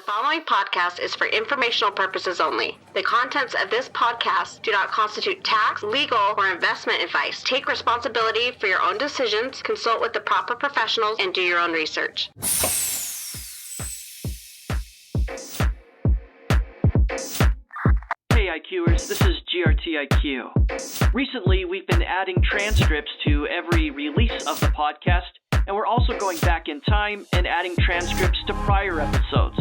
following podcast is for informational purposes only. The contents of this podcast do not constitute tax, legal, or investment advice. Take responsibility for your own decisions, consult with the proper professionals, and do your own research. Hey IQers, this is GRTiQ. Recently, we've been adding transcripts to every release of the podcast, and we're also going back in time and adding transcripts to prior episodes.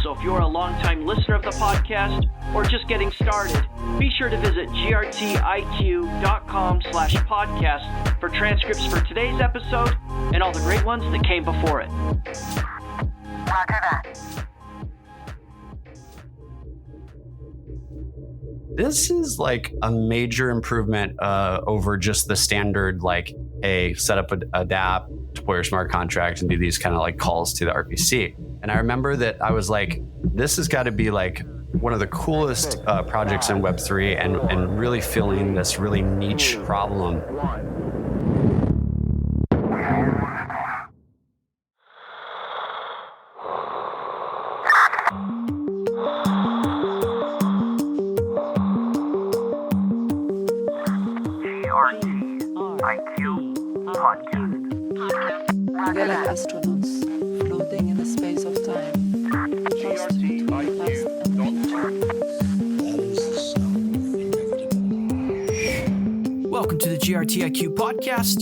So if you're a longtime listener of the podcast or just getting started, be sure to visit grtiq.com/podcast for transcripts for today's episode and all the great ones that came before it. Roger that. This is like a major improvement over just the standard, like, hey, set up a dApp, deploy your smart contract, and do these kind of like calls to the RPC. And I remember that I was like, this has got to be like one of the coolest projects in Web3 and really filling this really niche problem. We're like astronauts, floating in the space of time. Welcome to the GRTiQ podcast.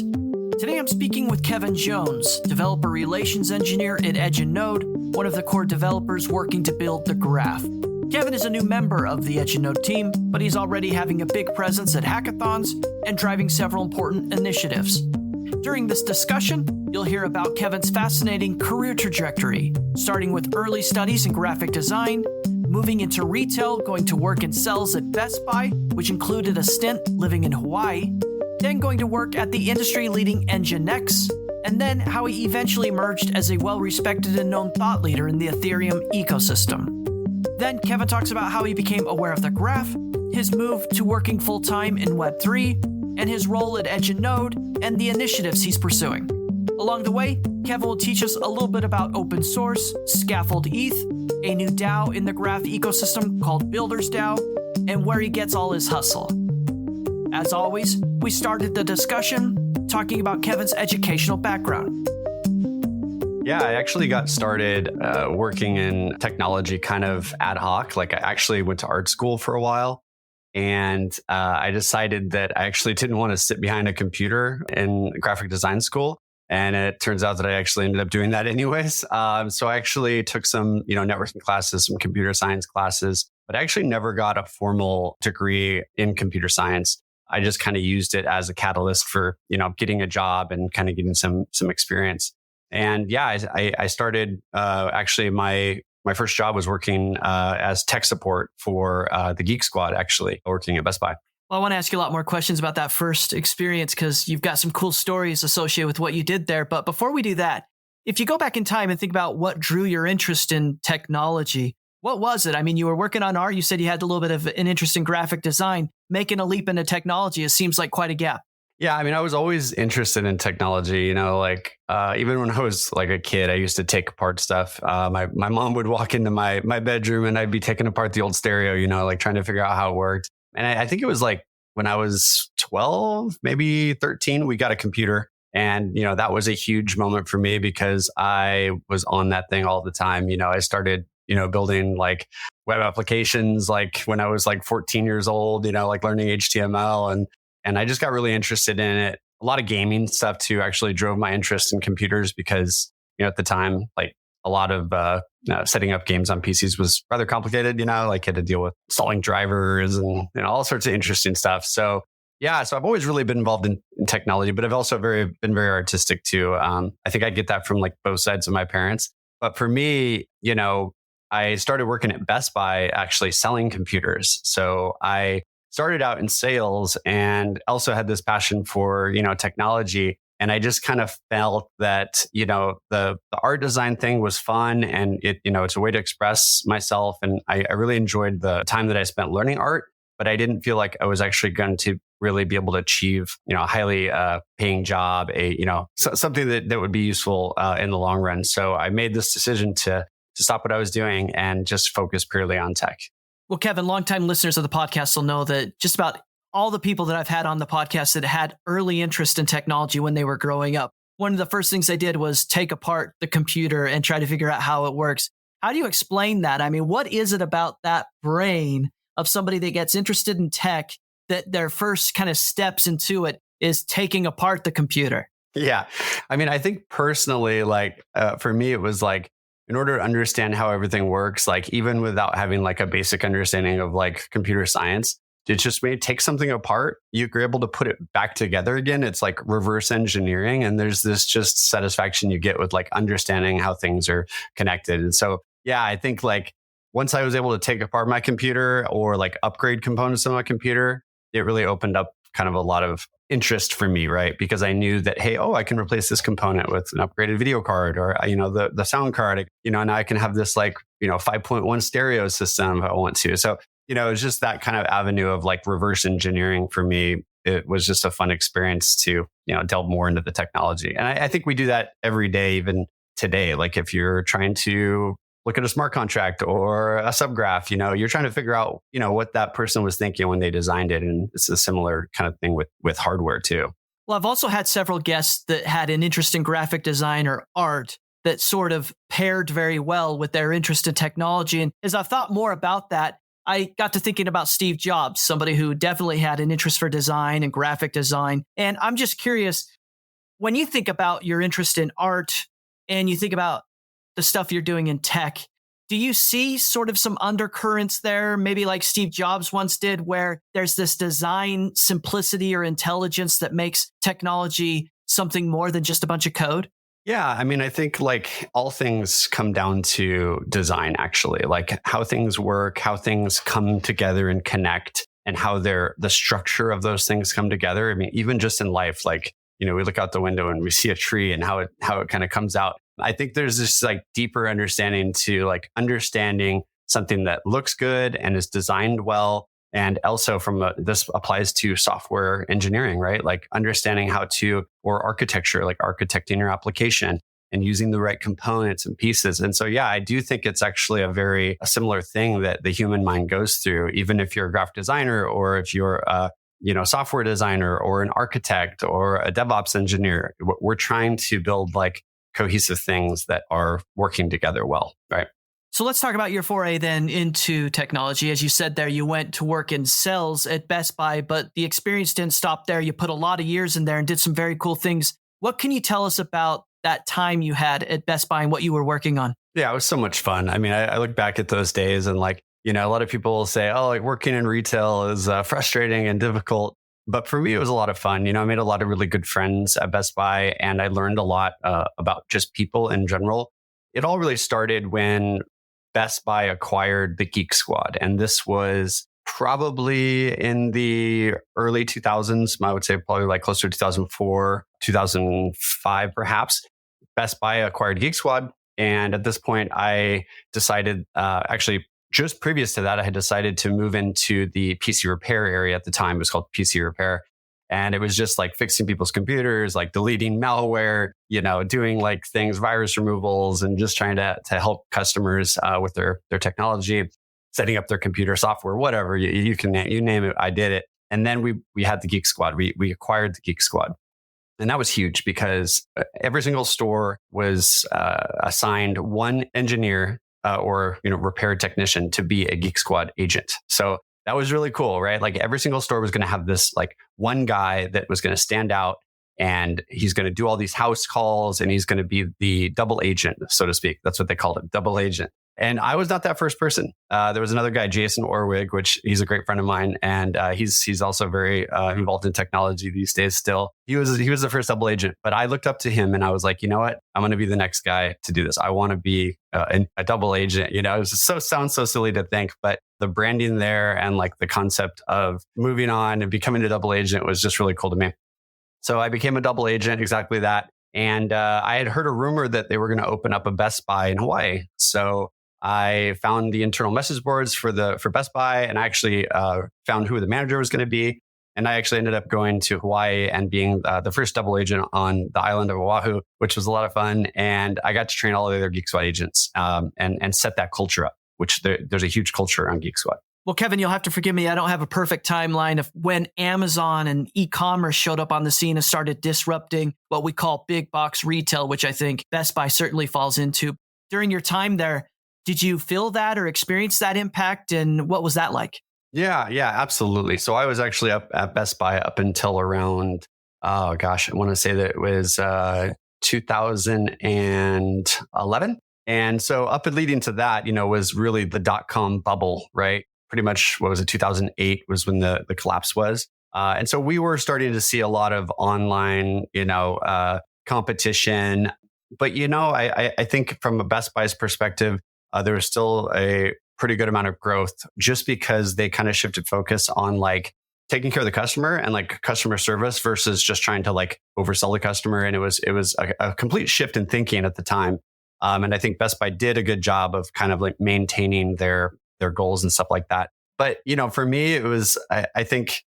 Today I'm speaking with Kevin Jones, Developer Relations Engineer at Edge and Node, one of the core developers working to build the graph. Kevin is a new member of the Edge and Node team, but he's already having a big presence at hackathons and driving several important initiatives. During this discussion, you'll hear about Kevin's fascinating career trajectory, starting with early studies in graphic design, moving into retail, going to work in sales at Best Buy, which included a stint living in Hawaii, then going to work at the industry-leading Nginx, and then how he eventually emerged as a well-respected and known thought leader in the Ethereum ecosystem. Then Kevin talks about how he became aware of the graph, his move to working full-time in Web3, and his role at Edge and Node, and the initiatives he's pursuing. Along the way, Kevin will teach us a little bit about open source, Scaffold-ETH, a new DAO in the graph ecosystem called BuildersDAO, and where he gets all his hustle. As always, we started the discussion talking about Kevin's educational background. Yeah, I actually got started working in technology kind of ad hoc. Like, I actually went to art school for a while. And I decided that I actually didn't want to sit behind a computer in graphic design school. And it turns out that I actually ended up doing that anyways. So I actually took some, networking classes, some computer science classes, but I actually never got a formal degree in computer science. I just kind of used it as a catalyst for, getting a job and kind of getting some experience. And yeah, I started actually my first job was working as tech support for the Geek Squad, actually, working at Best Buy. Well, I want to ask you a lot more questions about that first experience because you've got some cool stories associated with what you did there. But before we do that, if you go back in time and think about what drew your interest in technology, what was it? I mean, you were working on art. You said you had a little bit of an interest in graphic design. Making a leap into technology, it seems like quite a gap. Yeah, I mean, I was always interested in technology, even when I was like a kid, I used to take apart stuff. My mom would walk into my bedroom and I'd be taking apart the old stereo, trying to figure out how it worked. And I think it was like when I was 12, maybe 13, we got a computer. And, that was a huge moment for me because I was on that thing all the time. I started, building like web applications, like when I was like 14 years old, like learning HTML and I just got really interested in it. A lot of gaming stuff too actually drove my interest in computers because, at the time, like a lot of setting up games on PCs was rather complicated, like had to deal with installing drivers and all sorts of interesting stuff. So yeah, so I've always really been involved in technology, but I've also been very artistic too. I think I get that from like both sides of my parents. But for me, I started working at Best Buy actually selling computers. So I started out in sales and also had this passion for, technology. And I just kind of felt that, the art design thing was fun and it's a way to express myself. And I really enjoyed the time that I spent learning art, but I didn't feel like I was actually going to really be able to achieve, a highly paying job, something that would be useful in the long run. So I made this decision to to stop what I was doing and just focus purely on tech. Well, Kevin, longtime listeners of the podcast will know that just about all the people that I've had on the podcast that had early interest in technology when they were growing up, one of the first things they did was take apart the computer and try to figure out how it works. How do you explain that? I mean, what is it about that brain of somebody that gets interested in tech that their first kind of steps into it is taking apart the computer? Yeah. I mean, I think personally, for me, it was like, in order to understand how everything works, like even without having like a basic understanding of like computer science, it just when you take something apart, you're able to put it back together again. It's like reverse engineering. And there's this just satisfaction you get with like understanding how things are connected. And so, yeah, I think like once I was able to take apart my computer or like upgrade components of my computer, it really opened up kind of a lot of interest for me, right? Because I knew that, hey, I can replace this component with an upgraded video card or, the sound card, now I can have this 5.1 stereo system if I want to. So, it's just that kind of avenue of like reverse engineering for me. It was just a fun experience to, delve more into the technology. And I think we do that every day, even today. Like if you're trying to look at a smart contract or a subgraph, you're trying to figure out, what that person was thinking when they designed it. And it's a similar kind of thing with hardware too. Well, I've also had several guests that had an interest in graphic design or art that sort of paired very well with their interest in technology. And as I've thought more about that, I got to thinking about Steve Jobs, somebody who definitely had an interest for design and graphic design. And I'm just curious, when you think about your interest in art and you think about the stuff you're doing in tech, do you see sort of some undercurrents there, maybe like Steve Jobs once did, where there's this design simplicity or intelligence that makes technology something more than just a bunch of code? Yeah, I mean, I think like all things come down to design, actually, like how things work, how things come together and connect, and how the structure of those things come together. I mean, even just in life, like, we look out the window and we see a tree and how it kind of comes out. I think there's this like deeper understanding to like understanding something that looks good and is designed well. And also this applies to software engineering, right? Like understanding or architecture, like architecting your application and using the right components and pieces. And so, yeah, I do think it's actually a similar thing that the human mind goes through, even if you're a graphic designer or if you're a software designer or an architect or a DevOps engineer. We're trying to build like cohesive things that are working together well, right? So let's talk about your foray then into technology. As you said there, you went to work in sales at Best Buy, but the experience didn't stop there. You put a lot of years in there and did some very cool things. What can you tell us about that time you had at Best Buy and what you were working on? Yeah, it was so much fun. I mean, I look back at those days and like, a lot of people will say, like working in retail is frustrating and difficult. But for me, it was a lot of fun. I made a lot of really good friends at Best Buy and I learned a lot about just people in general. It all really started when Best Buy acquired the Geek Squad. And this was probably in the early 2000s. I would say probably like closer to 2004, 2005, perhaps. Best Buy acquired Geek Squad. And at this point, I decided, actually, just previous to that, I had decided to move into the PC repair area at the time. It was called PC repair. And it was just like fixing people's computers, like deleting malware, doing like things, virus removals, and just trying to help customers with their technology, setting up their computer software, whatever you name it. I did it. And then we had the Geek Squad. We acquired the Geek Squad. And that was huge because every single store was assigned one engineer or repair technician to be a Geek Squad agent. So that was really cool, right? Like every single store was going to have this like one guy that was going to stand out and he's going to do all these house calls and he's going to be the double agent, so to speak. That's what they called it, double agent. And I was not that first person. There was another guy, Jason Orwig, which he's a great friend of mine. And he's also very involved in technology these days still. He was the first double agent, but I looked up to him and I was like, you know what? I'm going to be the next guy to do this. I want to be a double agent. It sounds so silly to think, but the branding there and like the concept of moving on and becoming a double agent was just really cool to me. So I became a double agent, exactly that. And I had heard a rumor that they were going to open up a Best Buy in Hawaii. So I found the internal message boards for Best Buy and I actually found who the manager was going to be. And I actually ended up going to Hawaii and being the first double agent on the island of Oahu, which was a lot of fun. And I got to train all of the other Geek Squad agents and set that culture up, which there's a huge culture on Geek Squad. Well, Kevin, you'll have to forgive me. I don't have a perfect timeline of when Amazon and e-commerce showed up on the scene and started disrupting what we call big box retail, which I think Best Buy certainly falls into. During your time there, did you feel that or experience that impact? And what was that like? Yeah, absolutely. So I was actually up at Best Buy up until around, I want to say that it was 2011. And so up and leading to that, was really the dot-com bubble, right? Pretty much, 2008 was when the collapse was. And so we were starting to see a lot of online, competition. But, I think from a Best Buy's perspective, there was still a pretty good amount of growth just because they kind of shifted focus on like taking care of the customer and like customer service versus just trying to like oversell the customer. And it was a complete shift in thinking at the time. And I think Best Buy did a good job of kind of like maintaining their goals and stuff like that. But, for me, it was, I think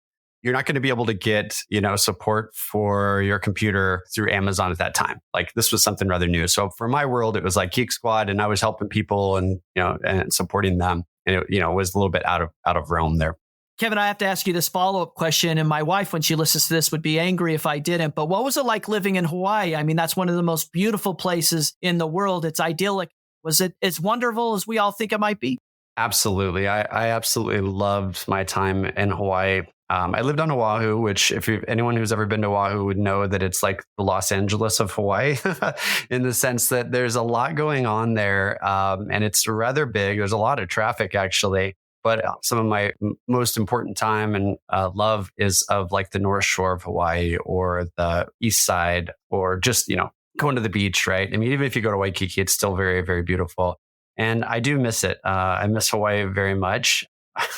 you're not going to be able to get, support for your computer through Amazon at that time. Like this was something rather new. So for my world, it was like Geek Squad and I was helping people and, and supporting them. And it, was a little bit out of realm there. Kevin, I have to ask you this follow-up question. And my wife, when she listens to this, would be angry if I didn't. But what was it like living in Hawaii? I mean, that's one of the most beautiful places in the world. It's idyllic. Was it as wonderful as we all think it might be? Absolutely. I absolutely loved my time in Hawaii. I lived on Oahu, which anyone who's ever been to Oahu would know that it's like the Los Angeles of Hawaii in the sense that there's a lot going on there. And it's rather big. There's a lot of traffic actually. But some of my most important time and love is of like the North Shore of Hawaii or the East Side or just, going to the beach, right? I mean, even if you go to Waikiki, it's still very, very beautiful. And I do miss it. I miss Hawaii very much.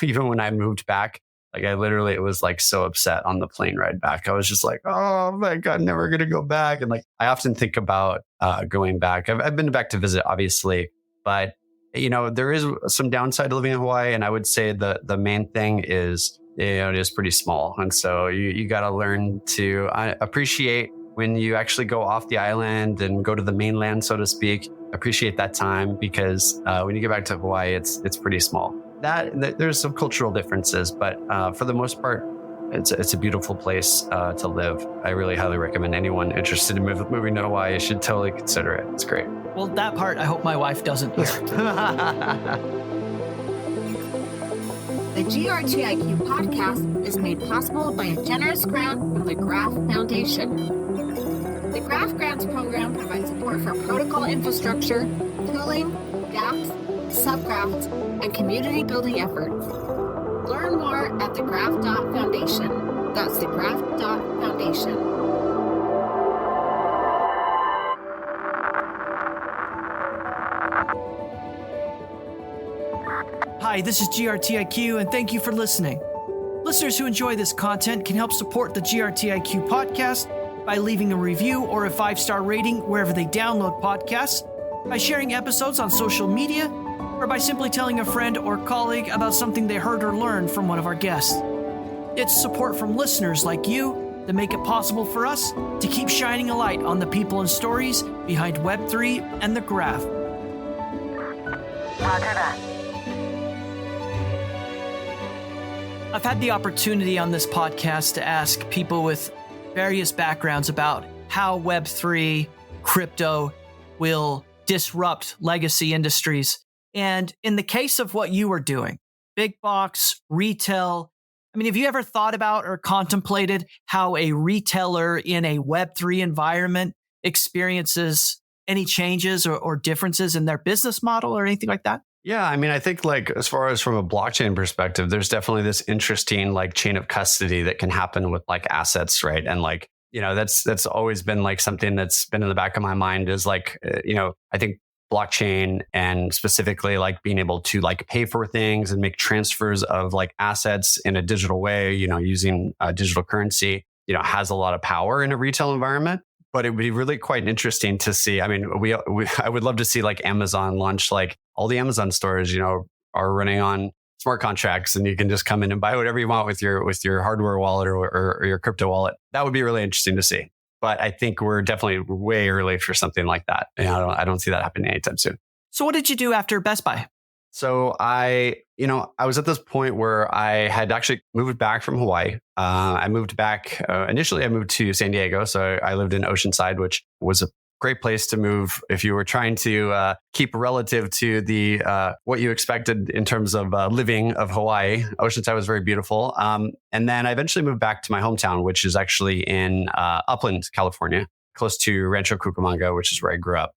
Even when I moved back, like I literally was like so upset on the plane ride back. I was just like, oh my God, never going to go back. And like, I often think about going back. I've been back to visit, obviously, but there is some downside to living in Hawaii. And I would say the main thing is, it is pretty small. And so you got to learn to appreciate when you actually go off the island and go to the mainland, so to speak. Appreciate that time because when you get back to Hawaii, it's pretty small. There's some cultural differences, but for the most part, it's a beautiful place to live. I really highly recommend anyone interested in moving to Hawaii should totally consider it. It's great. Well, that part I hope my wife doesn't hear. The GRTiQ podcast is made possible by a generous grant from the Graph Foundation. The Graph Grants program provides support for protocol infrastructure, tooling, dApps, subgraphs, and community building efforts. Learn more at thegraph.foundation. That's thegraph.foundation. Hi, this is GRTiQ, and thank you for listening. Listeners who enjoy this content can help support the GRTiQ podcast by leaving a review or a 5-star rating wherever they download podcasts, by sharing episodes on social media, or by simply telling a friend or colleague about something they heard or learned from one of our guests. It's support from listeners like you that make it possible for us to keep shining a light on the people and stories behind Web3 and the graph. I've had the opportunity on this podcast to ask people with various backgrounds about how Web3, crypto will disrupt legacy industries. And in the case of what you were doing, big box, retail, I mean, have you ever thought about or contemplated how a retailer in a Web3 environment experiences any changes or differences in their business model or anything like that? Yeah, I mean, I think like as far as from a blockchain perspective, there's definitely this interesting like chain of custody that can happen with like assets, right? And like, that's always been like something that's been in the back of my mind is like, I think blockchain and specifically like being able to like pay for things and make transfers of like assets in a digital way, using digital currency, has a lot of power in a retail environment. But it would be really quite interesting to see. I mean, I would love to see like Amazon launch like all the Amazon stores, are running on smart contracts, and you can just come in and buy whatever you want with your hardware wallet or your crypto wallet. That would be really interesting to see. But I think we're definitely way early for something like that. And I don't see that happening anytime soon. So what did you do after Best Buy? So I was at this point where I had actually moved back from Hawaii. I moved back. Initially, I moved to San Diego. So I lived in Oceanside, which was a great place to move if you were trying to keep relative to the what you expected in terms of living of Hawaii. Oceanside was very beautiful. And then I eventually moved back to my hometown, which is actually in Upland, California, close to Rancho Cucamonga, which is where I grew up.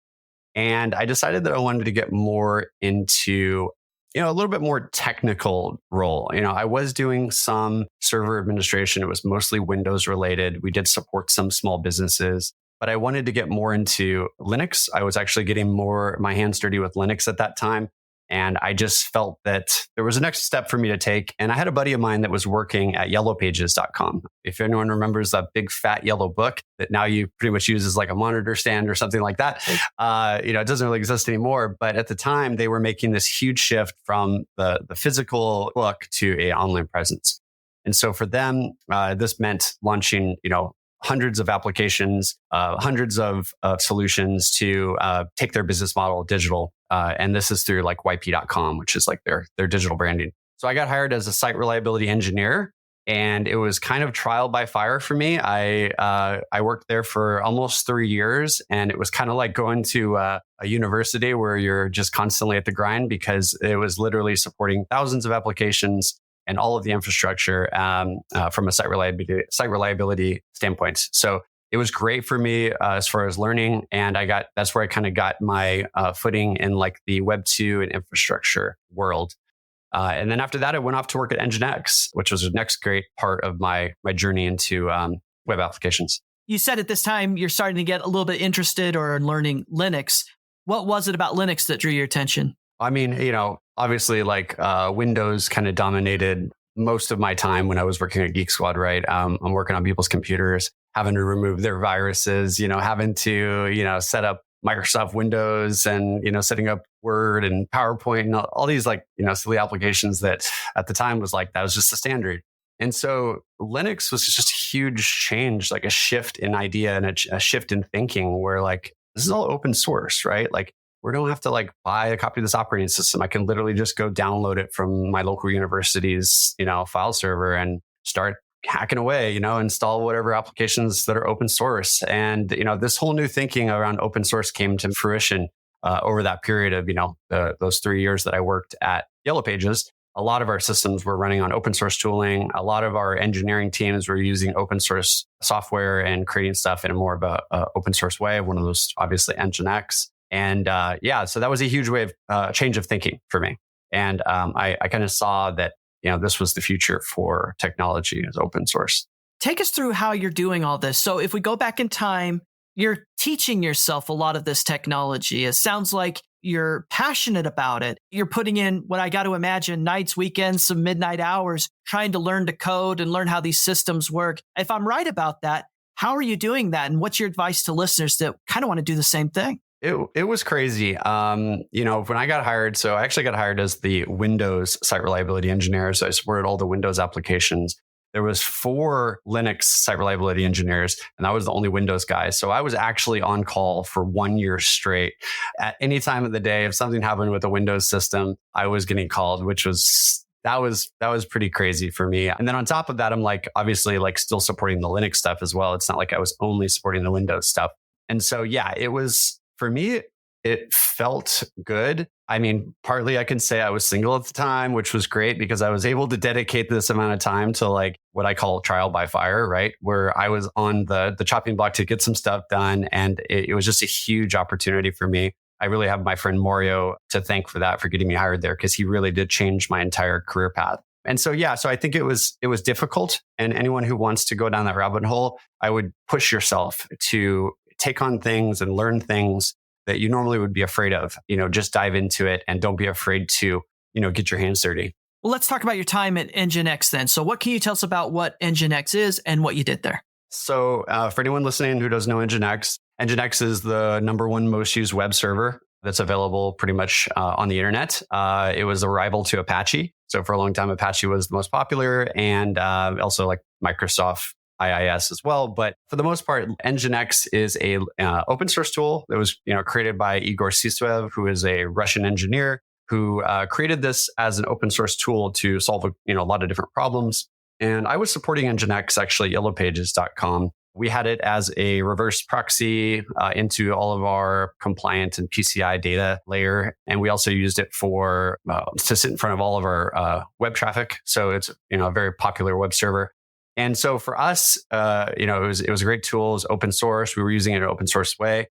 And I decided that I wanted to get more into a little bit more technical role. I was doing some server administration. It was mostly Windows related. We did support some small businesses, but I wanted to get more into Linux. I was actually getting more my hands dirty with Linux at that time. And I just felt that there was a next step for me to take. And I had a buddy of mine that was working at yellowpages.com. If anyone remembers that big fat yellow book that now you pretty much use as like a monitor stand or something like that, it doesn't really exist anymore. But at the time, they were making this huge shift from the physical book to an online presence. And so for them, this meant launching, hundreds of applications, hundreds of solutions to take their business model digital. And this is through like yp.com, which is like their digital branding. So I got hired as a site reliability engineer, and it was kind of trial by fire for me. I worked there for almost 3 years, and it was kind of like going to a university where you're just constantly at the grind, because it was literally supporting thousands of applications and all of the infrastructure from a site reliability standpoint. So it was great for me as far as learning. And that's where I kind of got my footing in like the Web 2 and infrastructure world. And then after that, I went off to work at Nginx, which was the next great part of my journey into web applications. You said at this time you're starting to get a little bit interested or learning Linux. What was it about Linux that drew your attention? I mean, obviously like Windows kind of dominated most of my time when I was working at Geek Squad, right? I'm working on people's computers, having to remove their viruses, having to, set up Microsoft Windows and, setting up Word and PowerPoint and all these like, silly applications that at the time was like, that was just the standard. And so Linux was just a huge change, like a shift in idea and a shift in thinking where like, this is all open source, right? Like, we don't have to like buy a copy of this operating system. I can literally just go download it from my local university's, file server and start hacking away, install whatever applications that are open source. And, this whole new thinking around open source came to fruition over that period of, those 3 years that I worked at Yellow Pages. A lot of our systems were running on open source tooling. A lot of our engineering teams were using open source software and creating stuff in a more of a open source way. One of those, obviously, Nginx. And so that was a huge way of change of thinking for me. And I kind of saw that, this was the future for technology as open source. Take us through how you're doing all this. So if we go back in time, you're teaching yourself a lot of this technology. It sounds like you're passionate about it. You're putting in what I got to imagine, nights, weekends, some midnight hours, trying to learn to code and learn how these systems work. If I'm right about that, how are you doing that? And what's your advice to listeners that kind of want to do the same thing? It was crazy. When I got hired, so I actually got hired as the Windows site reliability engineer. So I supported all the Windows applications. There was 4 Linux site reliability engineers, and I was the only Windows guy. So I was actually on call for 1 year straight. At any time of the day, if something happened with a Windows system, I was getting called, that was pretty crazy for me. And then on top of that, I'm like, obviously like still supporting the Linux stuff as well. It's not like I was only supporting the Windows stuff. And so, it was, for me, it felt good. I mean, partly I can say I was single at the time, which was great because I was able to dedicate this amount of time to like what I call trial by fire, right? Where I was on the chopping block to get some stuff done. And it was just a huge opportunity for me. I really have my friend Mario to thank for that, for getting me hired there, because he really did change my entire career path. And so, so I think it was difficult. And anyone who wants to go down that rabbit hole, I would push yourself to take on things and learn things that you normally would be afraid of. Just dive into it and don't be afraid to, get your hands dirty. Well, let's talk about your time at Nginx then. So what can you tell us about what Nginx is and what you did there? So for anyone listening who doesn't know Nginx, Nginx is the #1 most used web server that's available pretty much on the internet. It was a rival to Apache. So for a long time, Apache was the most popular, and also like Microsoft IIS as well. But for the most part, Nginx is a open source tool that was created by Igor Sisuev, who is a Russian engineer who created this as an open source tool to solve a lot of different problems. And I was supporting Nginx actually, yellowpages.com. We had it as a reverse proxy into all of our compliant and PCI data layer. And we also used it for to sit in front of all of our web traffic. So it's a very popular web server. And so for us, it was a great tool. It was open source. We were using it in an open source way.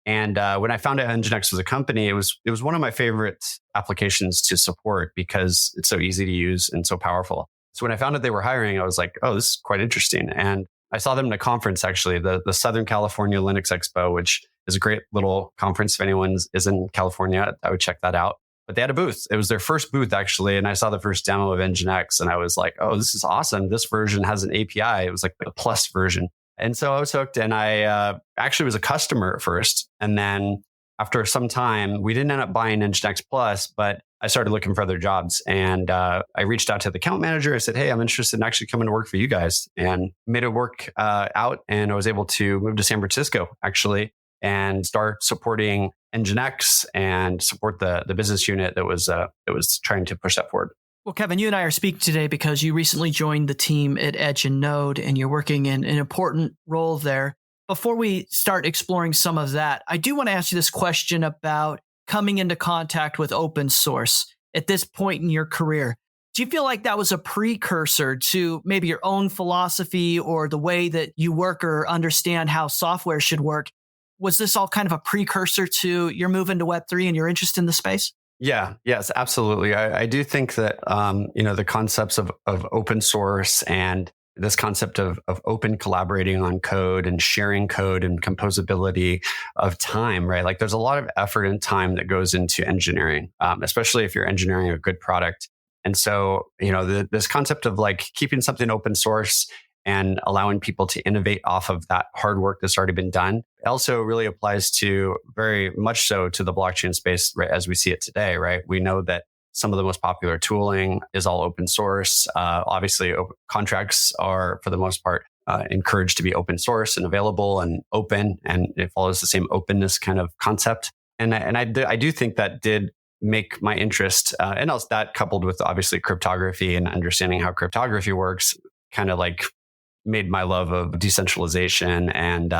And when I found out Nginx was a company, it was one of my favorite applications to support because it's so easy to use and so powerful. So when I found out they were hiring, I was like, oh, this is quite interesting. And I saw them in a conference, actually, the Southern California Linux Expo, which is a great little conference. If anyone is in California, I would check that out. But they had a booth. It was their first booth, actually. And I saw the first demo of Nginx and I was like, oh, this is awesome. This version has an API. It was like the plus version. And so I was hooked, and I actually was a customer at first. And then after some time, we didn't end up buying Nginx Plus, but I started looking for other jobs. And I reached out to the account manager. I said, hey, I'm interested in actually coming to work for you guys, and made it work out. And I was able to move to San Francisco, actually, and start supporting Nginx and support the business unit that was trying to push that forward. Well, Kevin, you and I are speaking today because you recently joined the team at Edge and Node, and you're working in an important role there. Before we start exploring some of that, I do want to ask you this question about coming into contact with open source at this point in your career. Do you feel like that was a precursor to maybe your own philosophy or the way that you work or understand how software should work? Was this all kind of a precursor to your move into Web3 and your interest in the space? Yes, absolutely. I do think that, the concepts of open source and this concept of open collaborating on code and sharing code and composability of time, right? Like there's a lot of effort and time that goes into engineering, especially if you're engineering a good product. And so, this concept of like keeping something open source and allowing people to innovate off of that hard work that's already been done also really applies to very much so to the blockchain space, right, as we see it today, right? We know that some of the most popular tooling is all open source. Obviously, contracts are, for the most part, encouraged to be open source and available and open, and it follows the same openness kind of concept. And I do think that did make my interest, and also that coupled with obviously cryptography and understanding how cryptography works, kind of like made my love of decentralization and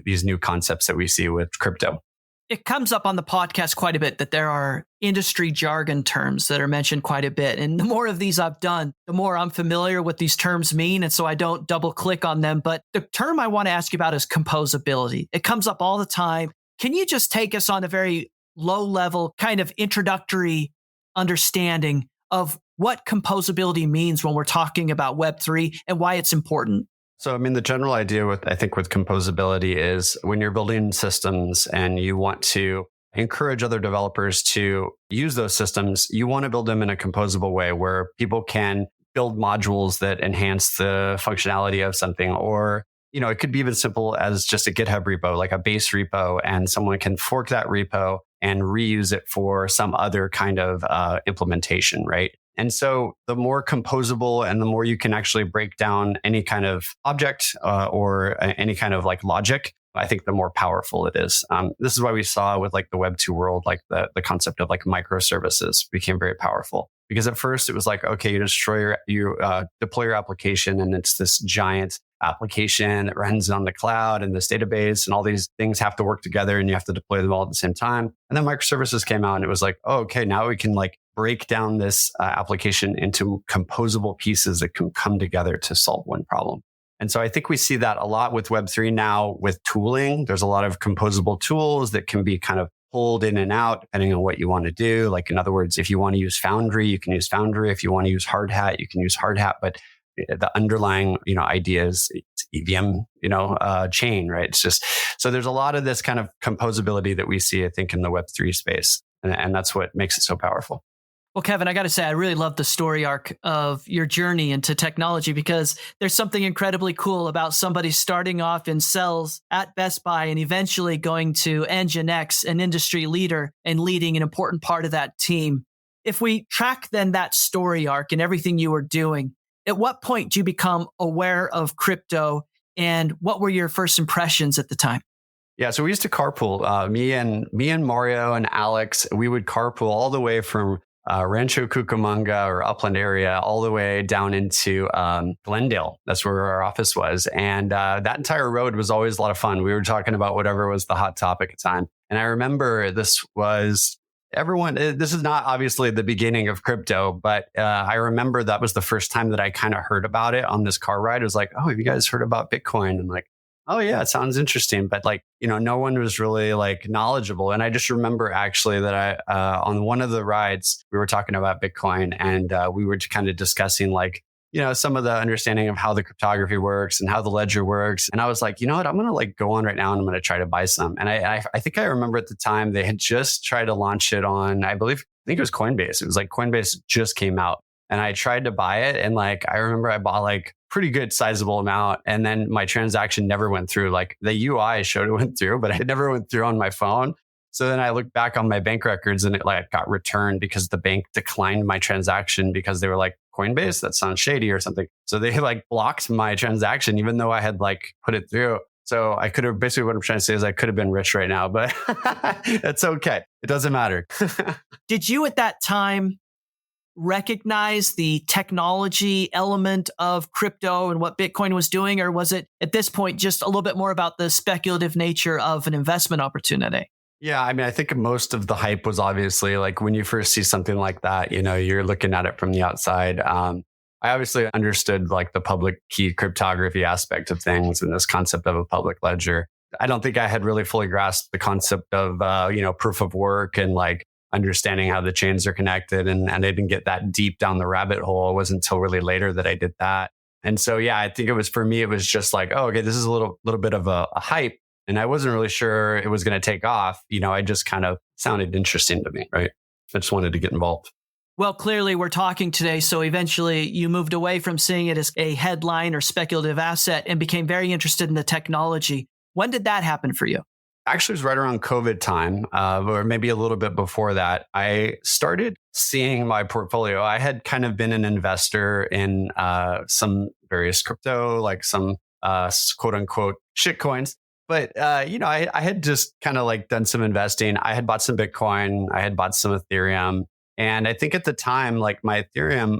these new concepts that we see with crypto. It comes up on the podcast quite a bit that there are industry jargon terms that are mentioned quite a bit. And the more of these I've done, the more I'm familiar with these terms mean. And so I don't double click on them. But the term I want to ask you about is composability. It comes up all the time. Can you just take us on a very low level kind of introductory understanding of what composability means when we're talking about Web3 and why it's important? So, the general idea with composability is when you're building systems and you want to encourage other developers to use those systems, you want to build them in a composable way where people can build modules that enhance the functionality of something. Or, it could be even simple as just a GitHub repo, like a base repo, and someone can fork that repo and reuse it for some other kind of implementation, right? And so the more composable and the more you can actually break down any kind of object or any kind of like logic, I think the more powerful it is. This is why we saw with like the Web 2 world, like the concept of like microservices became very powerful. Because at first it was like, okay, you deploy your application and it's this giant application that runs on the cloud and this database, and all these things have to work together and you have to deploy them all at the same time. And then microservices came out and it was like, oh, okay, now we can like break down this application into composable pieces that can come together to solve one problem. And so I think we see that a lot with Web3 now with tooling. There's a lot of composable tools that can be kind of pulled in and out depending on what you want to do. Like, in other words, if you want to use Foundry, you can use Foundry. If you want to use Hard Hat, you can use Hard Hat. But the underlying, idea is it's EVM, chain, right? It's just, so there's a lot of this kind of composability that we see, I think, in the Web3 space. And that's what makes it so powerful. Well, Kevin, I got to say, I really love the story arc of your journey into technology because there's something incredibly cool about somebody starting off in sales at Best Buy and eventually going to Nginx, an industry leader, and leading an important part of that team. If we track then that story arc and everything you were doing, at what point do you become aware of crypto and what were your first impressions at the time? Yeah, so we used to carpool. Me and Mario and Alex, we would carpool all the way from Rancho Cucamonga or Upland area all the way down into Glendale. That's where our office was. And that entire road was always a lot of fun. We were talking about whatever was the hot topic at the time. And I remember this is not obviously the beginning of crypto, but I remember that was the first time that I kind of heard about it on this car ride. It was like, oh, have you guys heard about Bitcoin? And like, oh yeah, it sounds interesting. But like, no one was really like knowledgeable. And I just remember actually that on one of the rides, we were talking about Bitcoin and we were kind of discussing like, some of the understanding of how the cryptography works and how the ledger works. And I was like, you know what, I'm going to like go on right now and I'm going to try to buy some. And I think I remember at the time they had just tried to launch it on, I think it was Coinbase. It was like Coinbase just came out and I tried to buy it. And like, I remember I bought like pretty good sizable amount. And then my transaction never went through. Like the UI showed it went through, but it never went through on my phone. So then I looked back on my bank records and it like got returned because the bank declined my transaction because they were like, Coinbase, that sounds shady or something. So they like blocked my transaction, even though I had like put it through. So I could have, basically what I'm trying to say is I could have been rich right now, but it's okay. It doesn't matter. Did you at that time recognize the technology element of crypto and what Bitcoin was doing? Or was it at this point just a little bit more about the speculative nature of an investment opportunity? Yeah, I mean, I think most of the hype was obviously like when you first see something like that, you're looking at it from the outside. I obviously understood like the public key cryptography aspect of things and this concept of a public ledger. I don't think I had really fully grasped the concept of, proof of work and like understanding how the chains are connected. And I didn't get that deep down the rabbit hole. It wasn't until really later that I did that. And so, yeah, I think it was just like, oh, okay, this is a little bit of a hype. And I wasn't really sure it was going to take off. I just kind of sounded interesting to me, right? I just wanted to get involved. Well, clearly we're talking today. So eventually you moved away from seeing it as a headline or speculative asset and became very interested in the technology. When did that happen for you? Actually, it was right around COVID time, or maybe a little bit before that. I started seeing my portfolio. I had kind of been an investor in some various crypto, like some quote unquote shit coins. But, I had just kind of like done some investing. I had bought some Bitcoin. I had bought some Ethereum. And I think at the time, like my Ethereum,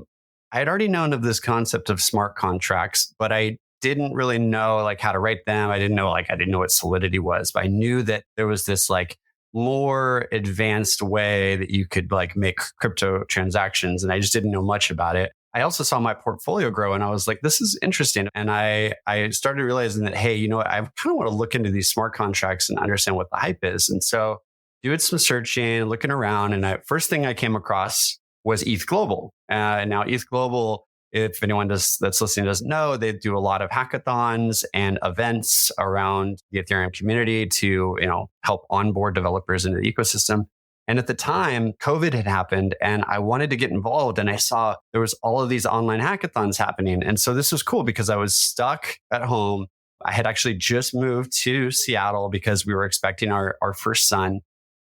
I had already known of this concept of smart contracts, but I didn't really know like how to write them. I didn't know what Solidity was, but I knew that there was this like more advanced way that you could like make crypto transactions. And I just didn't know much about it. I also saw my portfolio grow and I was like, this is interesting. And I started realizing that, hey, I kind of want to look into these smart contracts and understand what the hype is. And so doing some searching, looking around. And first thing I came across was ETH Global. Now ETH Global, if anyone that's listening doesn't know, they do a lot of hackathons and events around the Ethereum community to, help onboard developers into the ecosystem. And at the time, COVID had happened and I wanted to get involved and I saw there was all of these online hackathons happening. And so this was cool because I was stuck at home. I had actually just moved to Seattle because we were expecting our first son.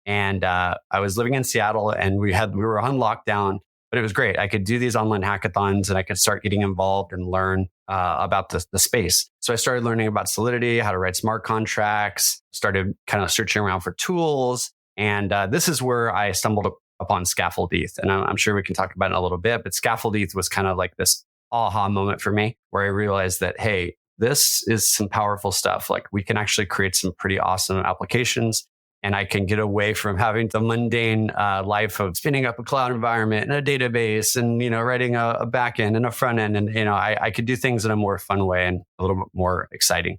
And I was living in Seattle and we were on lockdown, but it was great. I could do these online hackathons and I could start getting involved and learn about the space. So I started learning about Solidity, how to write smart contracts, started kind of searching around for tools. And this is where I stumbled upon Scaffold-ETH. And I'm sure we can talk about it in a little bit, but Scaffold-ETH was kind of like this aha moment for me where I realized that, hey, this is some powerful stuff. Like we can actually create some pretty awesome applications and I can get away from having the mundane life of spinning up a cloud environment and a database and, writing a back end and a front end. And, I could do things in a more fun way and a little bit more exciting.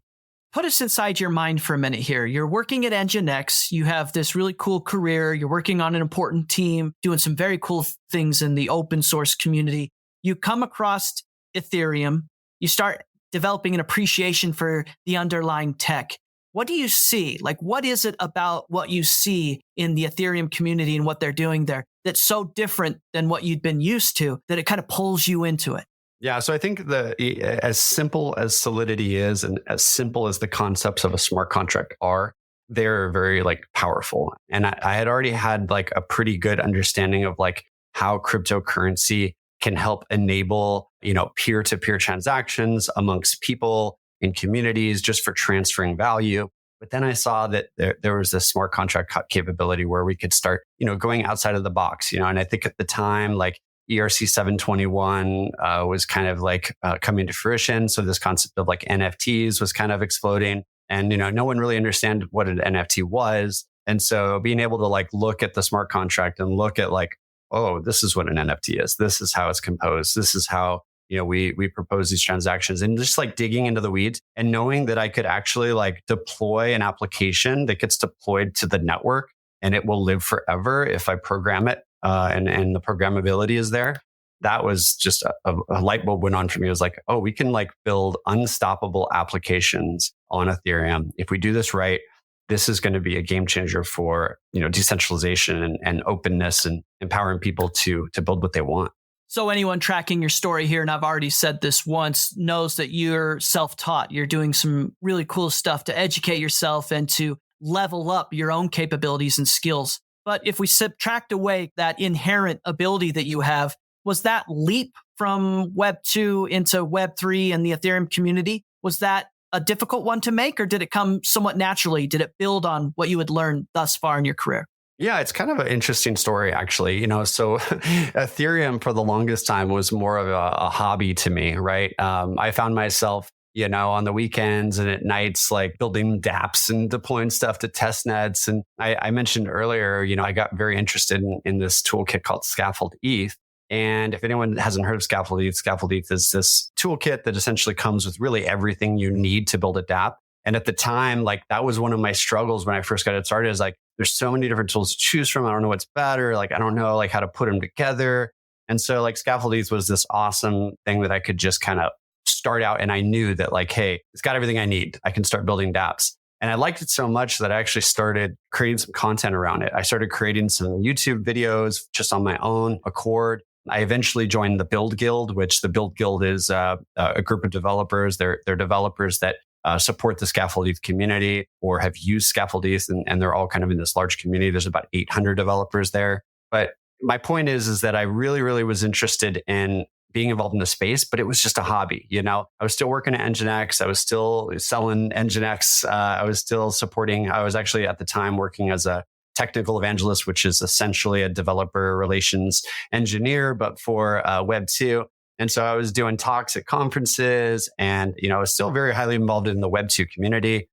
Put us inside your mind for a minute here. You're working at Nginx. You have this really cool career. You're working on an important team, doing some very cool things in the open source community. You come across Ethereum. You start developing an appreciation for the underlying tech. What do you see? Like, what is it about what you see in the Ethereum community and what they're doing there that's so different than what you'd been used to that it kind of pulls you into it? Yeah, so I think as simple as Solidity is and as simple as the concepts of a smart contract are, they're very like powerful. And I had already had like a pretty good understanding of like how cryptocurrency can help enable, peer-to-peer transactions amongst people in communities just for transferring value. But then I saw that there was this smart contract capability where we could start, going outside of the box, and I think at the time, like ERC 721 was kind of like coming to fruition. So this concept of like NFTs was kind of exploding. And, no one really understood what an NFT was. And so being able to like look at the smart contract and look at like, oh, this is what an NFT is. This is how it's composed. This is how, we propose these transactions, and just like digging into the weeds and knowing that I could actually like deploy an application that gets deployed to the network and it will live forever if I program it and the programmability is there. That was just a light bulb went on for me. It was like, oh, we can like build unstoppable applications on Ethereum. If we do this right, this is going to be a game changer for, decentralization and openness and empowering people to build what they want. So anyone tracking your story here, and I've already said this once, knows that you're self-taught. You're doing some really cool stuff to educate yourself and to level up your own capabilities and skills. But if we subtract away that inherent ability that you have, was that leap from Web 2 into Web 3 and the Ethereum community, was that a difficult one to make, or did it come somewhat naturally? Did it build on what you had learned thus far in your career? Yeah, it's kind of an interesting story, actually. So Ethereum for the longest time was more of a hobby to me, right? I found myself, on the weekends and at nights, like building dApps and deploying stuff to test nets. And I mentioned earlier, I got very interested in this toolkit called Scaffold-ETH. And if anyone hasn't heard of Scaffold-ETH, Scaffold-ETH is this toolkit that essentially comes with really everything you need to build a dApp. And at the time, like that was one of my struggles when I first got it started, is like, there's so many different tools to choose from. I don't know what's better. Like, I don't know like how to put them together. And so like Scaffold-ETH was this awesome thing that I could just kind of start out. And I knew that like, hey, it's got everything I need. I can start building dApps. And I liked it so much that I actually started creating some content around it. I started creating some YouTube videos just on my own accord. I eventually joined the Build Guild, which the Build Guild is a group of developers. They're developers that support the Scaffold-ETH community or have used Scaffold-ETH, and they're all kind of in this large community. There's about 800 developers there. But my point is that I really, really was interested in being involved in the space, but it was just a hobby. I was still working at Nginx. I was still selling Nginx. I was still supporting. I was actually at the time working as a technical evangelist, which is essentially a developer relations engineer, but for Web 2. And so I was doing talks at conferences and, I was still very highly involved in the Web 2 community.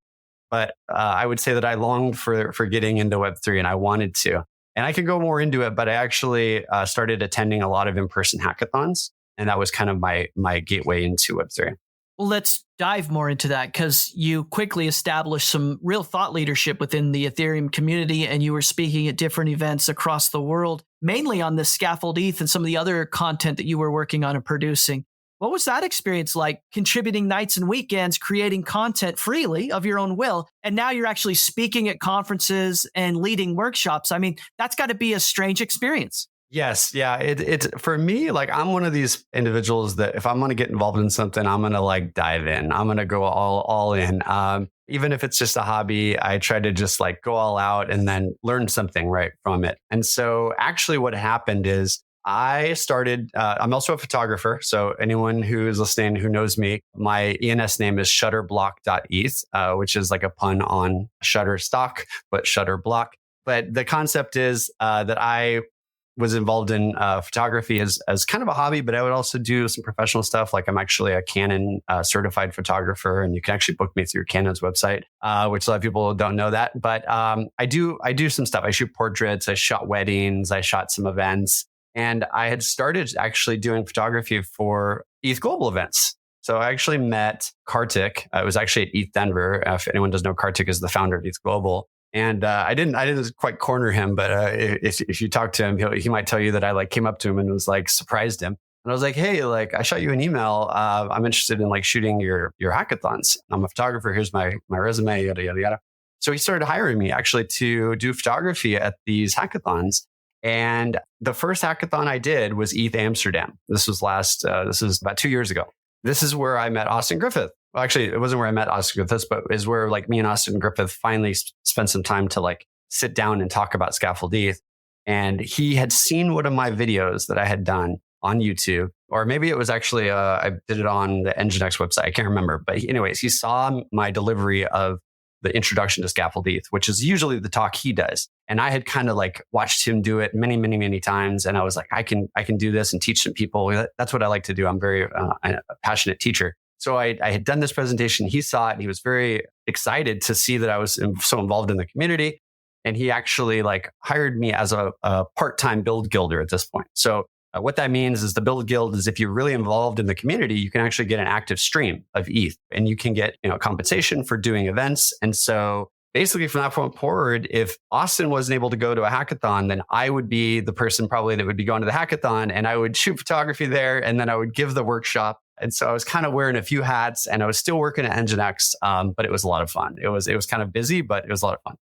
But I would say that I longed for getting into Web 3 and I wanted to. And I could go more into it, but I actually started attending a lot of in-person hackathons. And that was kind of my gateway into Web 3. Well, let's dive more into that, because you quickly established some real thought leadership within the Ethereum community, and you were speaking at different events across the world, mainly on the Scaffold-ETH and some of the other content that you were working on and producing. What was that experience like, contributing nights and weekends, creating content freely of your own will, and now you're actually speaking at conferences and leading workshops? I mean, that's got to be a strange experience. Yes. Yeah. It's for me, like I'm one of these individuals that if I'm going to get involved in something, I'm going to like dive in. I'm going to go all in. Even if it's just a hobby, I try to just like go all out and then learn something right from it. And so actually what happened is I started, I'm also a photographer. So anyone who is listening, who knows me, my ENS name is shutterblock.eth, which is like a pun on Shutterstock, but Shutterblock. But the concept is that I was involved in photography as kind of a hobby, but I would also do some professional stuff. Like I'm actually a Canon certified photographer, and you can actually book me through Canon's website, which a lot of people don't know that. But I do some stuff. I shoot portraits, I shot weddings, I shot some events, and I had started actually doing photography for ETH Global events. So I actually met GRTiQ. It was actually at ETH Denver. If anyone doesn't know, GRTiQ is the founder of ETH Global. And I didn't quite corner him, but if you talk to him, he might tell you that I like came up to him and was like surprised him. And I was like, hey, like I shot you an email. I'm interested in like shooting your hackathons. I'm a photographer. Here's my resume, yada, yada, yada. So he started hiring me actually to do photography at these hackathons. And the first hackathon I did was ETH Amsterdam. This was about 2 years ago. This is where I met Austin Griffith. Well, actually, it wasn't where I met Austin Griffith, but is where like me and Austin Griffith finally spent some time to like sit down and talk about Scaffold-ETH. And he had seen one of my videos that I had done on YouTube, or maybe it was actually, I did it on the Nginx website. I can't remember. But anyways, he saw my delivery of the introduction to Scaffold-ETH, which is usually the talk he does. And I had kind of like watched him do it many, many, many times. And I was like, I can do this and teach some people. That's what I like to do. I'm very a passionate teacher. So I had done this presentation. He saw it and he was very excited to see that I was so involved in the community. And he actually like hired me as a part-time build guilder at this point. So what that means is the build guild is if you're really involved in the community, you can actually get an active stream of ETH and you can get compensation for doing events. And so basically from that point forward, if Austin wasn't able to go to a hackathon, then I would be the person probably that would be going to the hackathon and I would shoot photography there and then I would give the workshop. And so I was kind of wearing a few hats and I was still working at Nginx, but it was a lot of fun. It was kind of busy, but it was a lot of fun.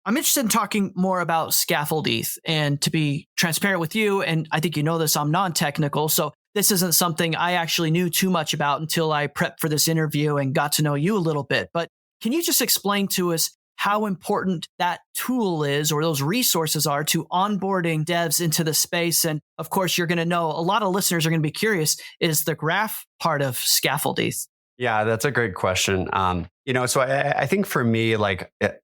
I'm interested in talking more about Scaffold-ETH, and to be transparent with you, and I think you know this, I'm non-technical, so this isn't something I actually knew too much about until I prepped for this interview and got to know you a little bit. But can you just explain to us how important that tool is, or those resources are, to onboarding devs into the space? And of course, you're going to know, a lot of listeners are going to be curious, is the graph part of Scaffold-ETH? Yeah, that's a great question. So I think for me,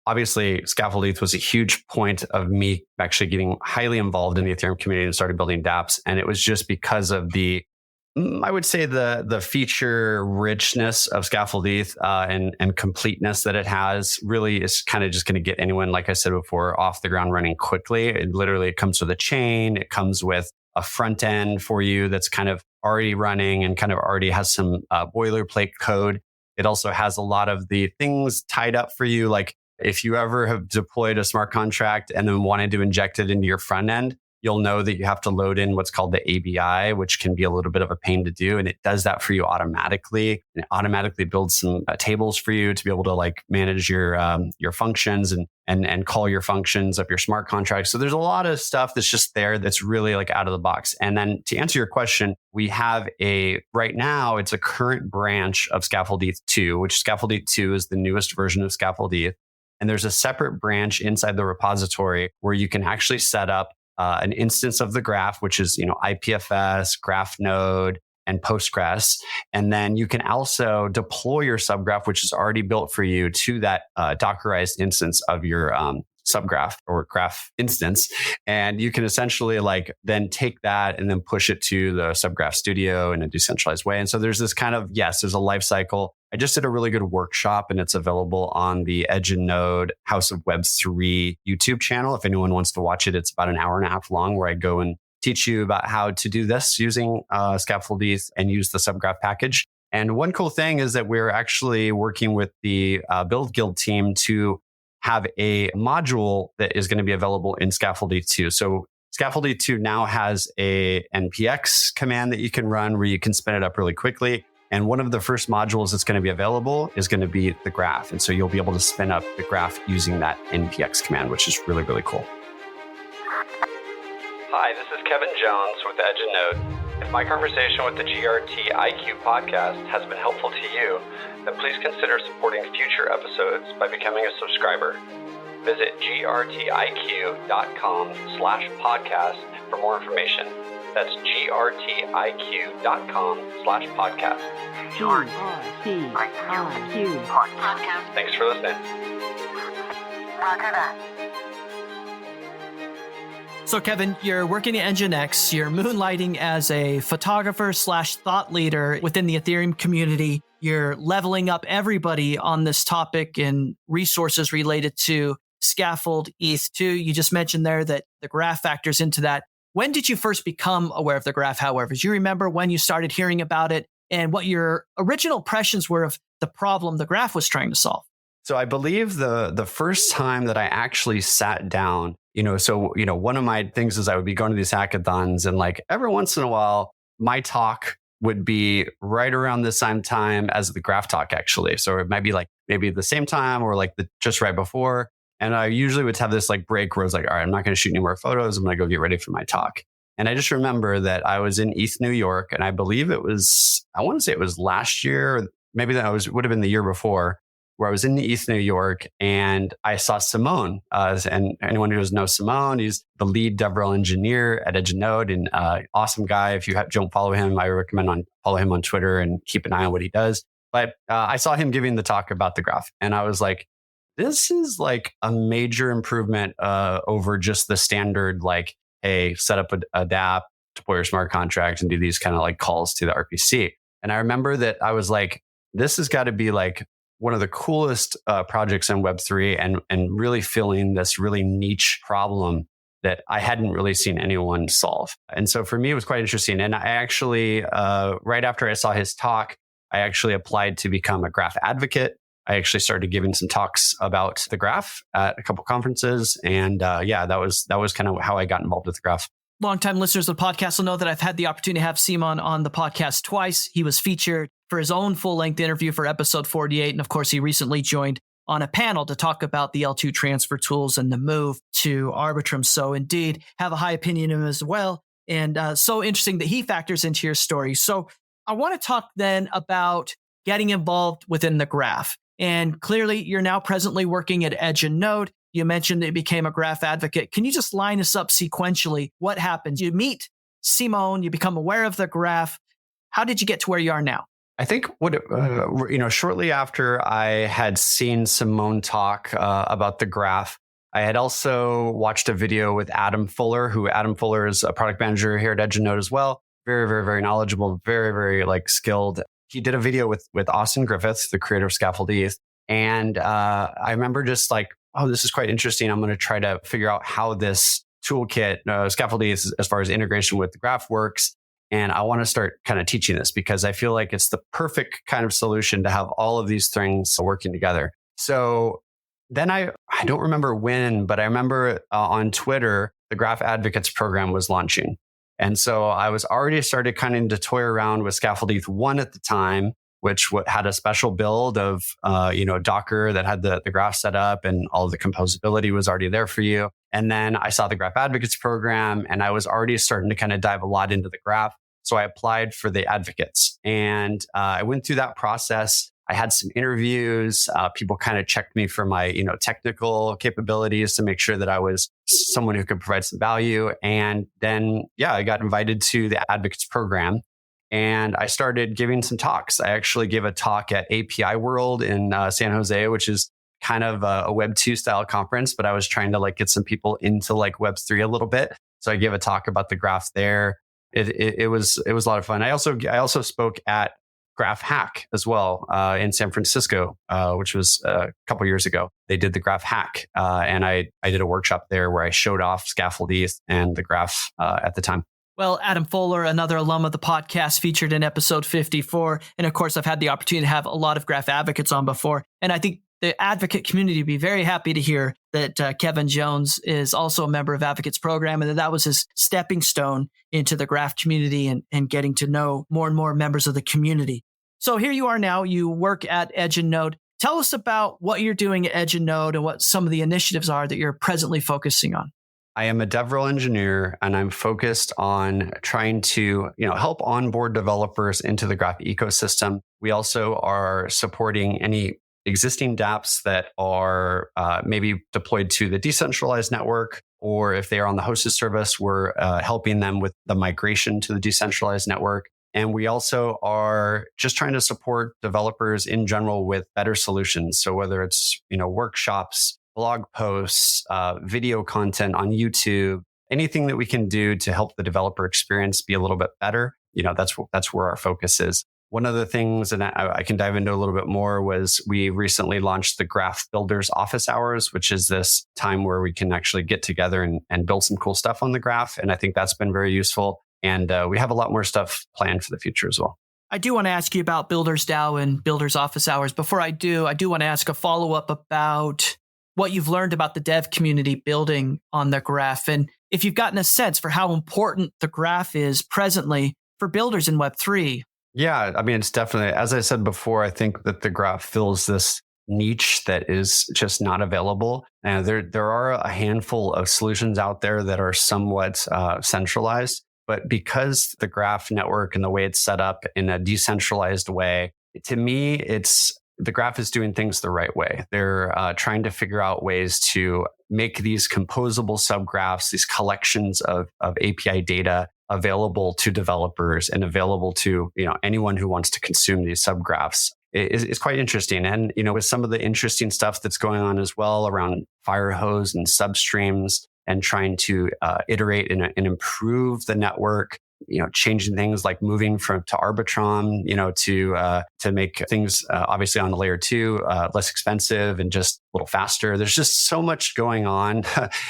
obviously Scaffold-ETH was a huge point of me actually getting highly involved in the Ethereum community and started building dApps. And it was just because of I would say the feature richness of Scaffold-ETH and completeness that it has really is kind of just going to get anyone, like I said before, off the ground running quickly. It comes with a chain. It comes with a front end for you that's kind of already running and kind of already has some boilerplate code. It also has a lot of the things tied up for you. Like if you ever have deployed a smart contract and then wanted to inject it into your front end, you'll know that you have to load in what's called the ABI, which can be a little bit of a pain to do. And it does that for you automatically. And it automatically builds some tables for you to be able to like manage your functions and call your functions of your smart contract. So there's a lot of stuff that's just there that's really like out of the box. And then to answer your question, we have right now, it's a current branch of Scaffold-ETH 2, which Scaffold-ETH 2 is the newest version of Scaffold-ETH. And there's a separate branch inside the repository where you can actually set up an instance of the graph, which is, IPFS, graph node, and Postgres. And then you can also deploy your subgraph, which is already built for you, to that Dockerized instance of your subgraph or graph instance. And you can essentially then take that and then push it to the subgraph studio in a decentralized way. And so there's this kind of, there's a life cycle. I just did a really good workshop and it's available on the Edge and Node House of Web 3 YouTube channel. If anyone wants to watch it, it's about an hour and a half long where I go and teach you about how to do this using Scaffold-ETH and use the subgraph package. And one cool thing is that we're actually working with the Build Guild team to have a module that is going to be available in Scaffold-ETH 2. So Scaffold-ETH 2 now has a npx command that you can run where you can spin it up really quickly. And one of the first modules that's going to be available is going to be the graph. And so you'll be able to spin up the graph using that npx command, which is really, really cool. Hi, this is Kevin Jones with Edge and Node. If my conversation with the GRTiQ podcast has been helpful to you, then please consider supporting future episodes by becoming a subscriber. Visit grtiq.com/podcast for more information. That's grtiq.com/podcast. GRTiQ podcast. Thanks for listening. So Kevin, you're working at Nginx, you're moonlighting as a photographer / thought leader within the Ethereum community. You're leveling up everybody on this topic and resources related to Scaffold-ETH 2. You just mentioned there that the graph factors into that. When did you first become aware of the graph, however? Do you remember when you started hearing about it and what your original impressions were of the problem the graph was trying to solve? So I believe the first time that I actually sat down, one of my things is I would be going to these hackathons and every once in a while, my talk would be right around the same time as the graph talk, actually. So it might be maybe the same time or just right before. And I usually would have this like break where I was like, all right, I'm not going to shoot any more photos. I'm going to go get ready for my talk. And I just remember that I was in ETH, New York, and I believe I want to say it was last year, maybe would have been the year before, where I was in ETH, New York, and I saw Simone. And anyone who doesn't know Simone, he's the lead DevRel engineer at Anecdote, and awesome guy. If you don't follow him, I recommend follow him on Twitter and keep an eye on what he does. But I saw him giving the talk about the graph, and I was like, this is like a major improvement over just the standard, like, hey, set up a dApp, deploy your smart contract, and do these kind of like calls to the RPC. And I remember that I was like, this has got to be like one of the coolest projects in Web3 and really filling this really niche problem that I hadn't really seen anyone solve. And so for me, it was quite interesting. And I actually, right after I saw his talk, I actually applied to become a graph advocate. I actually started giving some talks about the graph at a couple conferences. And that was kind of how I got involved with the graph. Longtime listeners of the podcast will know that I've had the opportunity to have Simon on the podcast twice. He was featured for his own full-length interview for episode 48. And of course, he recently joined on a panel to talk about the L2 transfer tools and the move to Arbitrum. So indeed, have a high opinion of him as well. And so interesting that he factors into your story. So I want to talk then about getting involved within the graph. And clearly, you're now presently working at Edge and Node. You mentioned that you became a graph advocate. Can you just line us up sequentially? What happens? You meet Simone, you become aware of the graph. How did you get to where you are now? I think shortly after I had seen Simone talk about the graph, I had also watched a video with Adam Fuller, Adam Fuller is a product manager here at Edge and Node as well. Very, very, very knowledgeable, very, very like skilled. He did a video with Austin Griffiths, the creator of Scaffold-ETH. And I remember just like, oh, this is quite interesting. I'm going to try to figure out how this toolkit, Scaffold-ETH, as far as integration with the graph works. And I want to start kind of teaching this because I feel like it's the perfect kind of solution to have all of these things working together. So then I don't remember when, but I remember on Twitter, the Graph Advocates program was launching. And so I was already started kind of to toy around with Scaffold-ETH 1 at the time, which had a special build of, Docker that had the graph set up and all the composability was already there for you. And then I saw the Graph Advocates program and I was already starting to kind of dive a lot into the graph. So I applied for the advocates and I went through that process. I had some interviews. People kind of checked me for my, technical capabilities to make sure that I was someone who could provide some value. And then, I got invited to the advocates program and I started giving some talks. I actually gave a talk at API World in San Jose, which is kind of a Web 2 style conference, but I was trying to like get some people into like Web 3 a little bit. So I gave a talk about the graph there. It was a lot of fun. I also spoke at Graph Hack as well in San Francisco, which was a couple years ago. They did the Graph Hack, and I did a workshop there where I showed off Scaffold-ETH and the graph at the time. Well, Adam Fuller, another alum of the podcast, featured in episode 54. And of course, I've had the opportunity to have a lot of graph advocates on before. And I think the advocate community would be very happy to hear that Kevin Jones is also a member of Advocates Program and that was his stepping stone into the graph community and getting to know more and more members of the community. So here you are now, you work at Edge and Node. Tell us about what you're doing at Edge and Node and what some of the initiatives are that you're presently focusing on. I am a DevRel engineer and I'm focused on trying to, help onboard developers into the graph ecosystem. We also are supporting any existing dApps that are maybe deployed to the decentralized network, or if they are on the hosted service, we're helping them with the migration to the decentralized network. And we also are just trying to support developers in general with better solutions. So whether it's, workshops, blog posts, video content on YouTube, anything that we can do to help the developer experience be a little bit better, that's where our focus is. One of the things, and I can dive into a little bit more, was we recently launched the Graph Builders Office Hours, which is this time where we can actually get together and build some cool stuff on the graph. And I think that's been very useful. And we have a lot more stuff planned for the future as well. I do want to ask you about BuildersDAO and Builders Office Hours. Before I do want to ask a follow-up about what you've learned about the dev community building on the graph. And if you've gotten a sense for how important the graph is presently for builders in Web3. Yeah, I mean, it's definitely, as I said before, I think that the graph fills this niche that is just not available. And there are a handful of solutions out there that are somewhat centralized. But because the graph network and the way it's set up in a decentralized way, to me, the graph is doing things the right way. They're trying to figure out ways to make these composable subgraphs, these collections of API data available to developers and available to anyone who wants to consume these subgraphs. It's quite interesting. And with some of the interesting stuff that's going on as well around Firehose and substreams, and trying to iterate and improve the network, changing things like moving to Arbitrum, to make things obviously on the layer 2 less expensive and just a little faster. There's just so much going on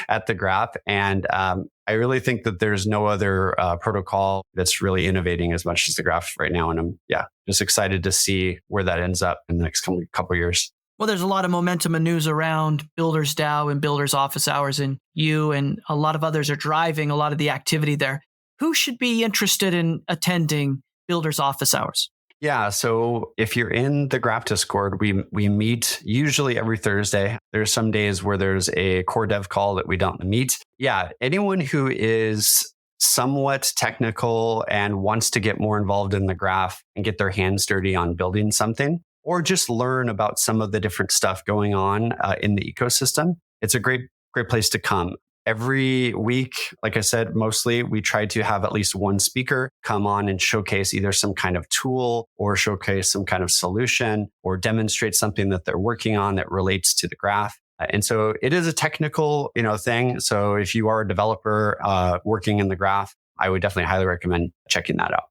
at the graph, and I really think that there's no other protocol that's really innovating as much as the graph right now. And I'm just excited to see where that ends up in the next couple of years. Well, there's a lot of momentum and news around BuildersDAO and Builders Office Hours, and you and a lot of others are driving a lot of the activity there. Who should be interested in attending Builders Office Hours? Yeah, so if you're in the Graph Discord, we meet usually every Thursday. There's some days where there's a core dev call that we don't meet. Yeah, anyone who is somewhat technical and wants to get more involved in the graph and get their hands dirty on building something, or just learn about some of the different stuff going on in the ecosystem, it's a great place to come. Every week, like I said, mostly we try to have at least one speaker come on and showcase either some kind of tool or showcase some kind of solution or demonstrate something that they're working on that relates to the graph. And so it is a technical, thing. So if you are a developer working in the graph, I would definitely highly recommend checking that out.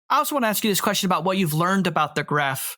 I also want to ask you this question about what you've learned about the graph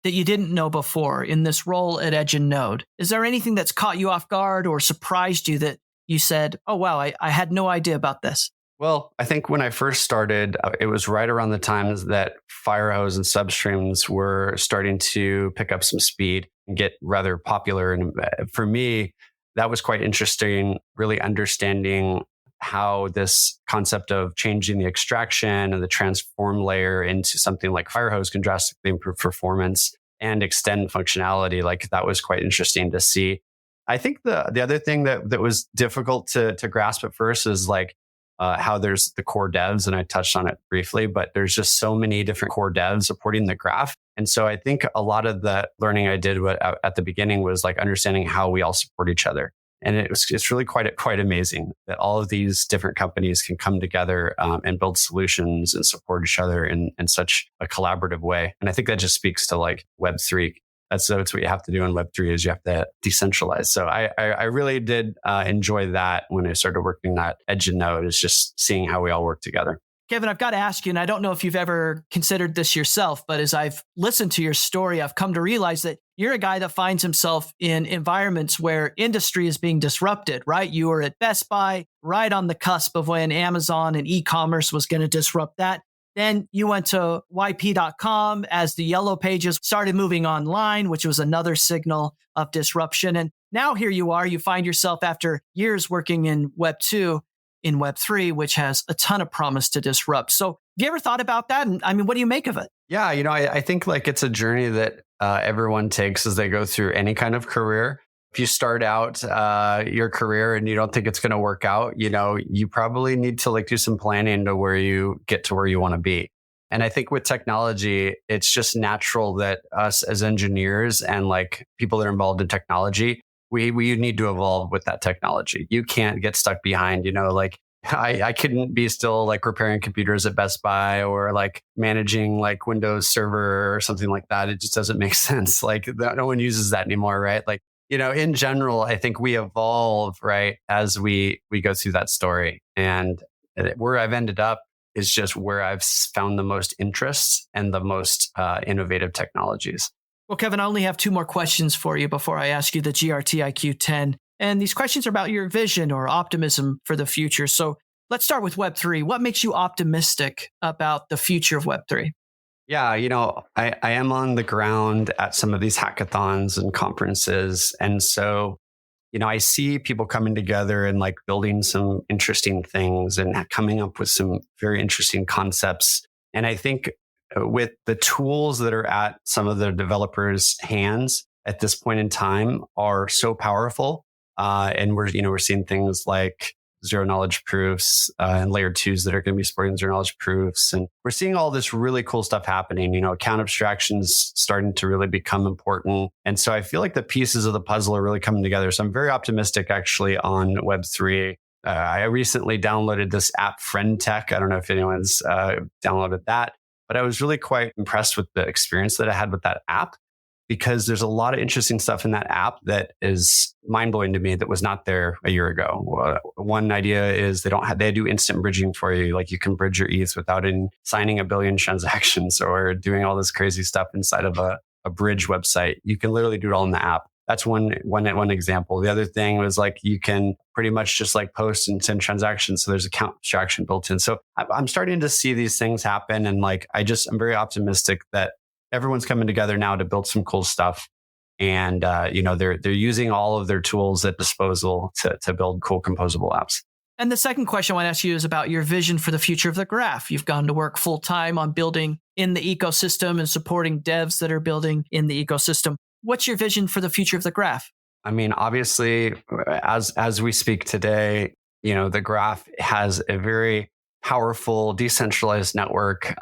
that you didn't know before in this role at Edge and Node. Is there anything that's caught you off guard or surprised you that you said, oh, wow, I had no idea about this? Well, I think when I first started, it was right around the times that Firehose and substreams were starting to pick up some speed and get rather popular. And for me, that was quite interesting, really understanding how this concept of changing the extraction and the transform layer into something like Firehose can drastically improve performance and extend functionality. Like that was quite interesting to see. I think the other thing that was difficult to grasp at first is like how there's the core devs, and I touched on it briefly, but there's just so many different core devs supporting the graph. And so I think a lot of the learning I did at the beginning was like understanding how we all support each other. And it's really quite amazing that all of these different companies can come together and build solutions and support each other in such a collaborative way. And I think that just speaks to like Web3. That's what you have to do in Web3 is you have to decentralize. So I really did enjoy that when I started working at Edge and Node, is just seeing how we all work together. Kevin, I've got to ask you, and I don't know if you've ever considered this yourself, but as I've listened to your story, I've come to realize that you're a guy that finds himself in environments where industry is being disrupted, right? You were at Best Buy, right on the cusp of when Amazon and e-commerce was going to disrupt that. Then you went to YP.com as the yellow pages started moving online, which was another signal of disruption. And now here you are, you find yourself after years working in Web 2, in Web 3, which has a ton of promise to disrupt. So have you ever thought about that? And I mean, what do you make of it? Yeah, I think like it's a journey that everyone takes as they go through any kind of career. If you start out your career and you don't think it's going to work out, you probably need to like do some planning to where you get to where you want to be. And I think with technology, it's just natural that us as engineers and like people that are involved in technology, we need to evolve with that technology. You can't get stuck behind, like I couldn't be still like repairing computers at Best Buy or like managing like Windows Server or something like that. It just doesn't make sense. Like no one uses that anymore, right? Like, in general, I think we evolve, right, as we go through that story. And where I've ended up is just where I've found the most interest and the most innovative technologies. Well, Kevin, I only have 2 more questions for you before I ask you the GRTiQ 10. And these questions are about your vision or optimism for the future. So let's start with Web3. What makes you optimistic about the future of Web3? Yeah, I am on the ground at some of these hackathons and conferences. And so, I see people coming together and like building some interesting things and coming up with some very interesting concepts. And I think with the tools that are at some of the developers' hands, at this point in time are so powerful. And we're seeing things like zero knowledge proofs and layer 2s that are going to be supporting zero knowledge proofs. And we're seeing all this really cool stuff happening. Account abstractions starting to really become important. And so I feel like the pieces of the puzzle are really coming together. So I'm very optimistic actually on Web3. I recently downloaded this app, Friend Tech. I don't know if anyone's downloaded that, but I was really quite impressed with the experience that I had with that app, because there's a lot of interesting stuff in that app that is mind-blowing to me that was not there a year ago. One idea is they do instant bridging for you. Like you can bridge your ETH without signing a billion transactions or doing all this crazy stuff inside of a bridge website. You can literally do it all in the app. That's one example. The other thing was like you can pretty much just like post and send transactions. So there's account abstraction built in. So I'm starting to see these things happen. And like I'm very optimistic that everyone's coming together now to build some cool stuff. And they're using all of their tools at disposal to build cool composable apps. And the second question I want to ask you is about your vision for the future of the graph. You've gone to work full time on building in the ecosystem and supporting devs that are building in the ecosystem. What's your vision for the future of the graph? I mean, obviously, as we speak today, the graph has a very powerful decentralized network.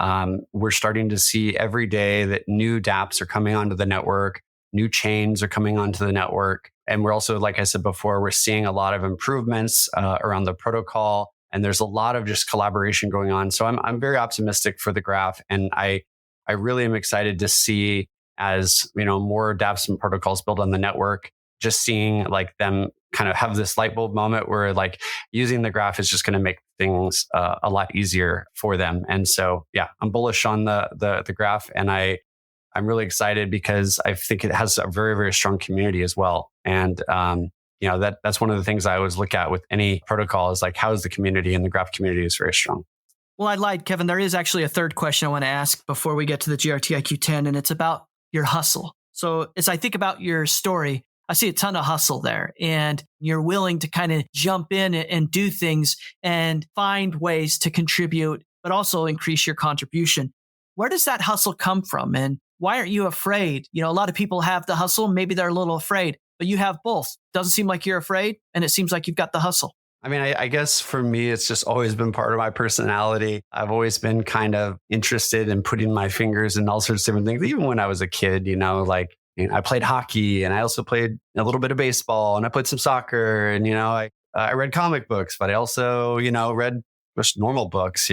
We're starting to see every day that new dApps are coming onto the network, new chains are coming onto the network. And we're also, like I said before, we're seeing a lot of improvements around the protocol. And there's a lot of just collaboration going on. So I'm very optimistic for the graph. And I really am excited to see as, more dApps and protocols build on the network, just seeing like them kind of have this light bulb moment where like using the graph is just going to make things a lot easier for them. And so, yeah, I'm bullish on the graph, and I'm really excited because I think it has a very, very strong community as well. And, that's one of the things I always look at with any protocol is like, how is the community? And the graph community is very strong. Well, I lied, Kevin. There is actually a third question I want to ask before we get to the GRTiQ 10, and it's about your hustle. So as I think about your story, I see a ton of hustle there, and you're willing to kind of jump in and do things and find ways to contribute, but also increase your contribution. Where does that hustle come from? And why aren't you afraid? A lot of people have the hustle. Maybe they're a little afraid, but you have both. Doesn't seem like you're afraid, and it seems like you've got the hustle. I mean, I guess for me, it's just always been part of my personality. I've always been kind of interested in putting my fingers in all sorts of different things. Even when I was a kid, I played hockey, and I also played a little bit of baseball, and I played some soccer, and, I read comic books, but I also, read just normal books,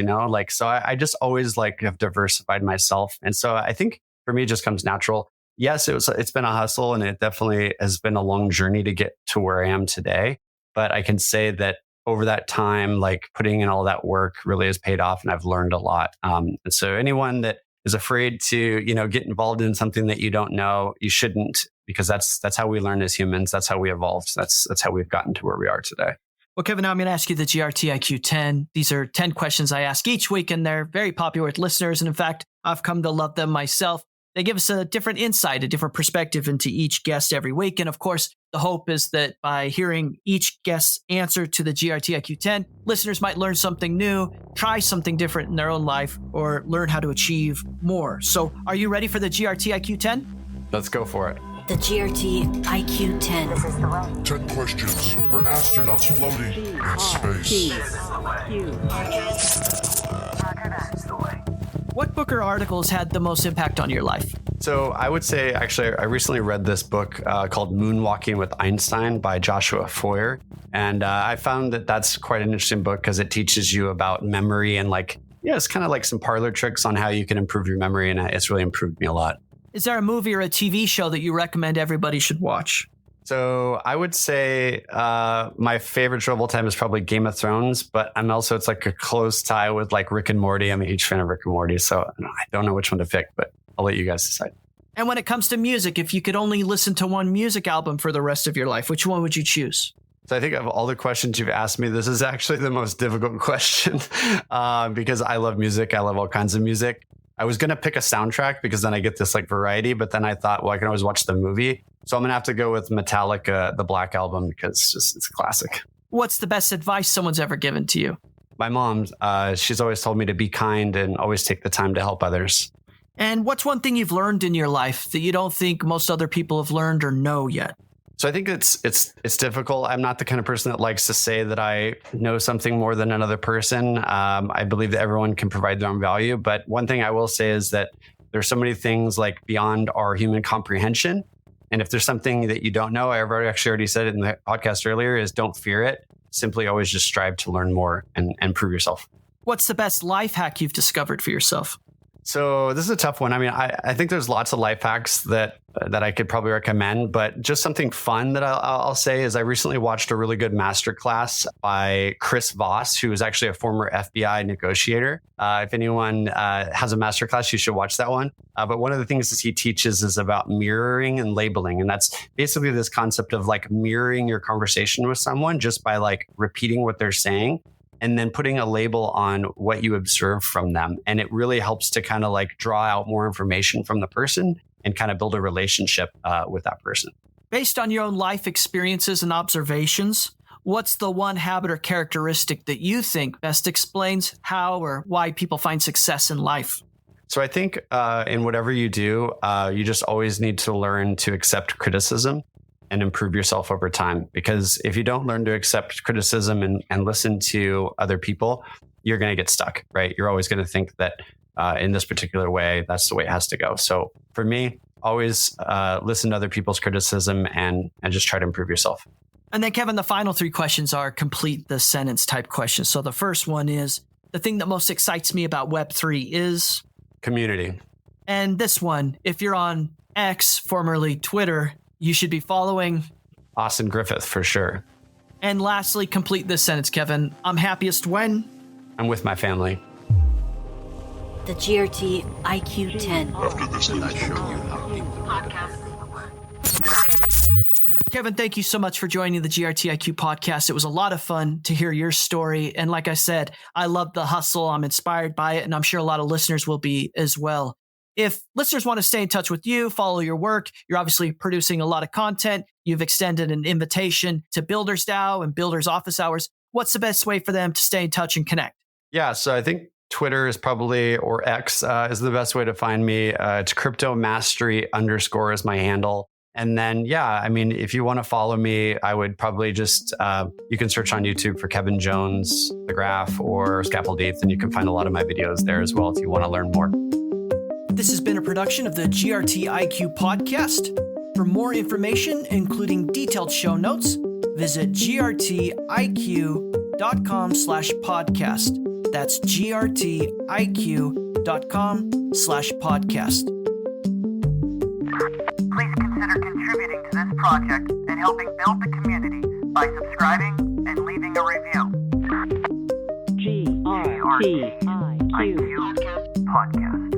so I just always have diversified myself. And so I think for me, it just comes natural. Yes, it's been a hustle, and it definitely has been a long journey to get to where I am today. But I can say that over that time, putting in all that work really has paid off, and I've learned a lot. And so anyone that is afraid to, get involved in something that you don't know, you shouldn't, because that's how we learn as humans. That's how we evolved. That's how we've gotten to where we are today. Well, Kevin, now I'm going to ask you the GRTiQ 10. These are 10 questions I ask each week, and they're very popular with listeners. And in fact, I've come to love them myself. They give us a different insight, a different perspective into each guest every week. And of course, the hope is that by hearing each guest's answer to the GRTiQ 10, listeners might learn something new, try something different in their own life, or learn how to achieve more. So are you ready for the GRTiQ 10? Let's go for it. The GRTiQ 10. This is the way. 10 questions for astronauts floating in space. What book or article has had the most impact on your life? So I would say, actually, I recently read this book called Moonwalking with Einstein by Joshua Foer. And I found that that's quite an interesting book because it teaches you about memory and it's kind of like some parlor tricks on how you can improve your memory. And it's really improved me a lot. Is there a movie or a TV show that you recommend everybody should watch? So I would say my favorite show of all time is probably Game of Thrones, but it's like a close tie with Rick and Morty. I'm a huge fan of Rick and Morty, so I don't know which one to pick, but I'll let you guys decide. And when it comes to music, if you could only listen to one music album for the rest of your life, which one would you choose? So I think of all the questions you've asked me, this is actually the most difficult question because I love music. I love all kinds of music. I was going to pick a soundtrack because then I get this variety, but then I thought, well, I can always watch the movie. So I'm going to have to go with Metallica, the Black Album, because it's a classic. What's the best advice someone's ever given to you? My mom, she's always told me to be kind and always take the time to help others. And what's one thing you've learned in your life that you don't think most other people have learned or know yet? So I think it's difficult. I'm not the kind of person that likes to say that I know something more than another person. I believe that everyone can provide their own value. But one thing I will say is that there's so many things like beyond our human comprehension. And if there's something that you don't know, I've already said it in the podcast earlier, is don't fear it. Simply always just strive to learn more and prove yourself. What's the best life hack you've discovered for yourself? So this is a tough one. I mean, I think there's lots of life hacks that I could probably recommend, but just something fun that I'll say is I recently watched a really good masterclass by Chris Voss, who is actually a former FBI negotiator. If anyone has a masterclass, you should watch that one. But one of the things that he teaches is about mirroring and labeling. And that's basically this concept of like mirroring your conversation with someone just by like repeating what they're saying, and then putting a label on what you observe from them. And it really helps to kind of like draw out more information from the person and kind of build a relationship with that person. Based on your own life experiences and observations, what's the one habit or characteristic that you think best explains how or why people find success in life? So I think in whatever you do, you just always need to learn to accept criticism and improve yourself over time. Because if you don't learn to accept criticism and listen to other people, you're going to get stuck, right? You're always going to think that in this particular way, that's the way it has to go. So for me, always listen to other people's criticism and just try to improve yourself. And then Kevin, the final three questions are complete the sentence type questions. So the first one is, the thing that most excites me about Web3 is? Community. And this one, if you're on X, formerly Twitter, you should be following Austin Griffith for sure. And lastly, complete this sentence, Kevin. I'm happiest when? I'm with my family. The GRTiQ 10. After this little Kevin, thank you so much for joining the GRTiQ podcast. It was a lot of fun to hear your story. And like I said, I love the hustle. I'm inspired by it. And I'm sure a lot of listeners will be as well. If listeners want to stay in touch with you, follow your work, you're obviously producing a lot of content. You've extended an invitation to BuildersDAO and Builders Office Hours. What's the best way for them to stay in touch and connect? Yeah, so I think Twitter is probably, or X is the best way to find me. It's cryptomastery_ is my handle. And then, yeah, I mean, if you want to follow me, I would probably just, you can search on YouTube for Kevin Jones, The Graph, or Scaffold-ETH, and you can find a lot of my videos there as well if you want to learn more. This has been a production of the GRTiQ podcast. For more information, including detailed show notes, visit grtiq.com/podcast. That's grtiq.com/podcast. Please consider contributing to this project and helping build the community by subscribing and leaving a review. GRTiQ Podcast.